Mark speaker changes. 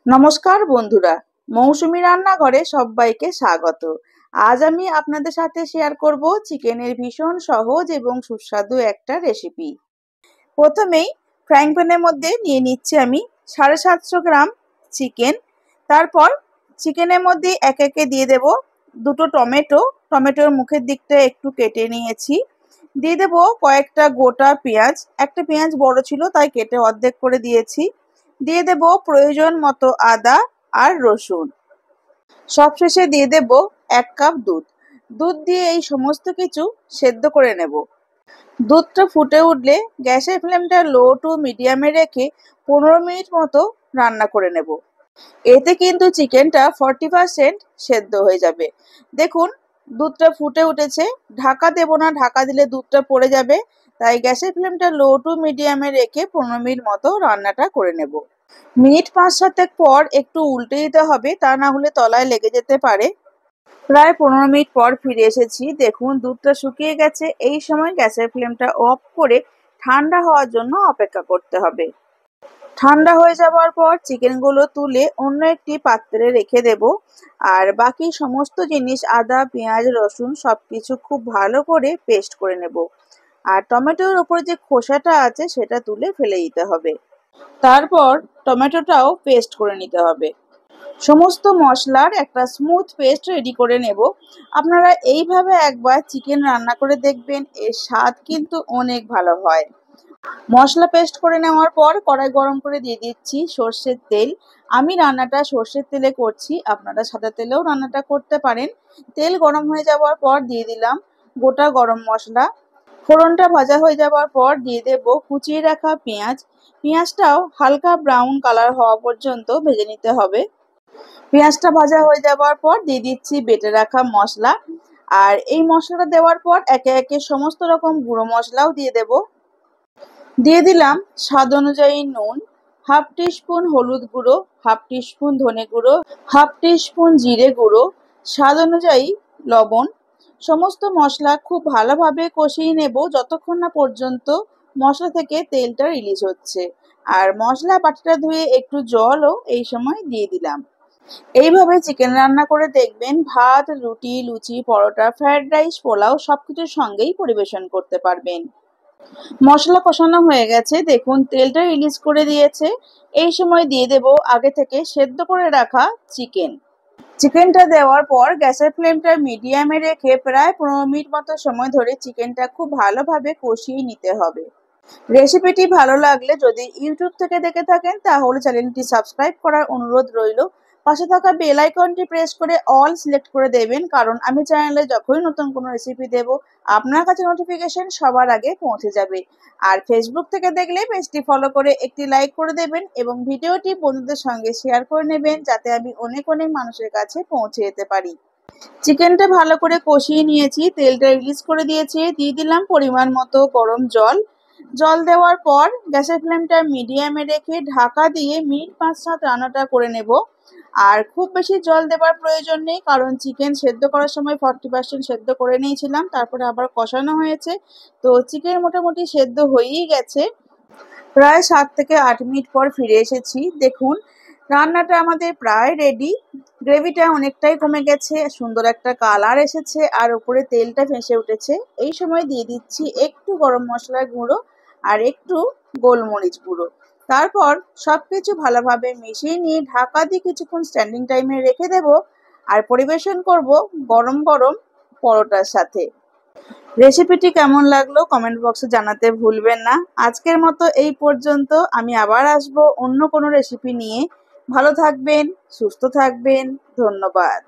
Speaker 1: নমস্কার বন্ধুরা, মৌসুমী রান্নাঘরে সবাইকে স্বাগত। আজ আমি আপনাদের সাথে শেয়ার করব চিকেনের ভীষণ সহজ এবং সুস্বাদু একটা রেসিপি। প্রথমেই ফ্রাইং প্যানের মধ্যে নিয়ে নিচ্ছি আমি 750 গ্রাম চিকেন। তারপর চিকেনের মধ্যে একে একে দিয়ে দেব দুটো টমেটোর মুখের দিকটা একটু কেটে নিয়েছি। দিয়ে দেব কয়েকটা গোটা পেঁয়াজ, একটা পেঁয়াজ বড় ছিল তাই কেটে অর্ধেক করে দিয়েছি। দিয়ে দেব প্রয়োজন মতো আদা আর রসুন। সবশেষে দিয়ে দেব 1 কাপ দুধ দিয়ে এই সমস্ত কিছু সেদ্ধ করে নেব। দুধটা ফুটে উঠলে গ্যাসের ফ্লেমটা লো টু মিডিয়ামে রেখে 15 মিনিট মতো রান্না করে নেব। এতে কিন্তু চিকেনটা 40% সেদ্ধ হয়ে যাবে। দেখুন দুধটা ফুটে উঠেছে, ঢাকা দেব না, ঢাকা দিলে দুধটা পড়ে যাবে। তাই গ্যাসের ফ্লেমটা লো টু মিডিয়ামে রেখে 15 মিনিট মতো রান্নাটা করে নেব। মিনিট 5-7 পর একটু উল্টে দিতে হবে, তা না হলে তলায় লেগে যেতে পারে। প্রায় 15 মিনিট পর ফিরে এসেছি। দেখুন দুধটা শুকিয়ে গেছে। এই সময় গ্যাসের ফ্লেমটা অফ করে ঠান্ডা হওয়ার জন্য অপেক্ষা করতে হবে। ঠান্ডা হয়ে যাওয়ার পর চিকেনগুলো তুলে অন্য একটি পাত্রে রেখে দেব। আর বাকি সমস্ত জিনিস আদা, পেঁয়াজ, রসুন সবকিছু খুব ভালো করে পেস্ট করে নেব। আর টমেটোর উপর যে খোসাটা আছে সেটা তুলে ফেলে দিতে হবে। তারপর টমেটোটাও পেস্ট করে নিতে হবে। সমস্ত মশলার একটা স্মুথ পেস্ট রেডি করে নেব। আপনারা এইভাবে একবার চিকেন রান্না করে দেখবেন, এর স্বাদ কিন্তু অনেক ভালো হয়। মশলা পেস্ট করে নেওয়ার পর কড়াই গরম করে দিয়ে দিচ্ছি সর্ষের তেল। আমি রান্নাটা সর্ষের তেলে করছি, আপনারা সাদা তেলেও রান্নাটা করতে পারেন। তেল গরম হয়ে যাওয়ার পর দিয়ে দিলাম গোটা গরম মশলা। ফোড়নটা ভাজা হয়ে যাওয়ার পর দিয়ে দেব কুচিয়ে রাখা পেঁয়াজটাও হালকা ব্রাউন কালার হওয়া পর্যন্ত ভেজে নিতে হবে। পেঁয়াজটা ভাজা হয়ে যাওয়ার পর দিয়ে দিচ্ছি বেটে রাখা মশলা। আর এই মশলাটা দেওয়ার পর একে একে সমস্ত রকম গুঁড়ো মশলাও দিয়ে দেব। দিয়ে দিলাম স্বাদ অনুযায়ী নুন, হাফ টিস্পুন হলুদ গুঁড়ো, হাফ টিস্পুন ধনে গুঁড়ো, হাফ টিস্পুন জিরে গুঁড়ো, স্বাদ অনুযায়ী লবণ। সমস্ত মশলা খুব ভালোভাবে কষিয়ে নেব যতক্ষণ না পর্যন্ত মশলা থেকে তেলটা রিলিজ হচ্ছে। আর মশলা বাটিটা ধুয়ে একটু জলও এই সময় দিয়ে দিলাম। এইভাবে চিকেন রান্না করে দেখবেন, ভাত, রুটি, লুচি, পরোটা, ফ্রাইড রাইস, পোলাও সবকিছুর সঙ্গেই পরিবেশন করতে পারবেন। মশলা কষানো হয়ে গেছে, দেখুন তেলটা রিলিজ করে দিয়েছে। এই সময় দিয়ে দেব আগে থেকে সেদ্ধ করে রাখা চিকেনটা দেওয়ার পর গ্যাসের ফ্লেমটা মিডিয়ামে রেখে প্রায় 15 মিনিট মতো সময় ধরে চিকেনটা খুব ভালোভাবে কষিয়ে নিতে হবে। রেসিপিটি ভালো লাগলে যদি ইউটিউব থেকে দেখে থাকেন তাহলে চ্যানেলটি সাবস্ক্রাইব করার অনুরোধ রইল। পাশে থাকা বেল আইকনটি প্রেস করে অল সিলেক্ট করে দেবেন, কারণ আমি চ্যানেলে যখনই নতুন কোনো রেসিপি দেব আপনার কাছে নোটিফিকেশন সবার আগে পৌঁছে যাবে। আর ফেসবুক থেকে দেখলে পেজটি ফলো করে একটি লাইক করে দেবেন এবং ভিডিওটি বন্ধুদের সঙ্গে শেয়ার করে নেবেন, যাতে আমি অনেক মানুষের কাছে পৌঁছে যেতে পারি। চিকেনটা ভালো করে কষিয়ে নিয়েছি, তেলটা রিলিজ করে দিয়েছি। দিয়ে দিলাম পরিমাণ মতো গরম জল দেওয়ার পর গ্যাসের ফ্লেমটা মিডিয়ামে রেখে ঢাকা দিয়ে মিনিট 5-7 রান্নাটা করে নেব। আর খুব বেশি জল দেওয়ার প্রয়োজন নেই, কারণ চিকেন সেদ্ধ করার সময় 40% সেদ্ধ করে নিয়েছিলাম, তারপরে আবার কষানো হয়েছে। তো চিকেন মোটামুটি সেদ্ধ হয়েই গেছে। প্রায় 7 থেকে 8 মিনিট পর ফিরে এসেছি। দেখুন রান্নাটা আমাদের প্রায় রেডি। গ্রেভিটা অনেকটাই কমে গেছে, সুন্দর একটা কালার এসেছে আর উপরে তেলটা ভেসে উঠেছে। এই সময় দিয়ে দিচ্ছি একটু গরম মশলার গুঁড়ো আর একটু গোলমরিচ গুঁড়ো। তারপর সবকিছু ভালোভাবে মিশিয়ে নিয়ে ঢাকা দিয়ে কিছুক্ষণ স্ট্যান্ডিং টাইমে রেখে দেব। আর পরিবেশন করব গরম গরম পরোটার সাথে। রেসিপিটি কেমন লাগলো কমেন্ট বক্সে জানাতে ভুলবেন না। আজকের মতো এই পর্যন্ত, আমি আবার আসবো অন্য কোনো রেসিপি নিয়ে। ভালো থাকবেন, সুস্থ থাকবেন, ধন্যবাদ।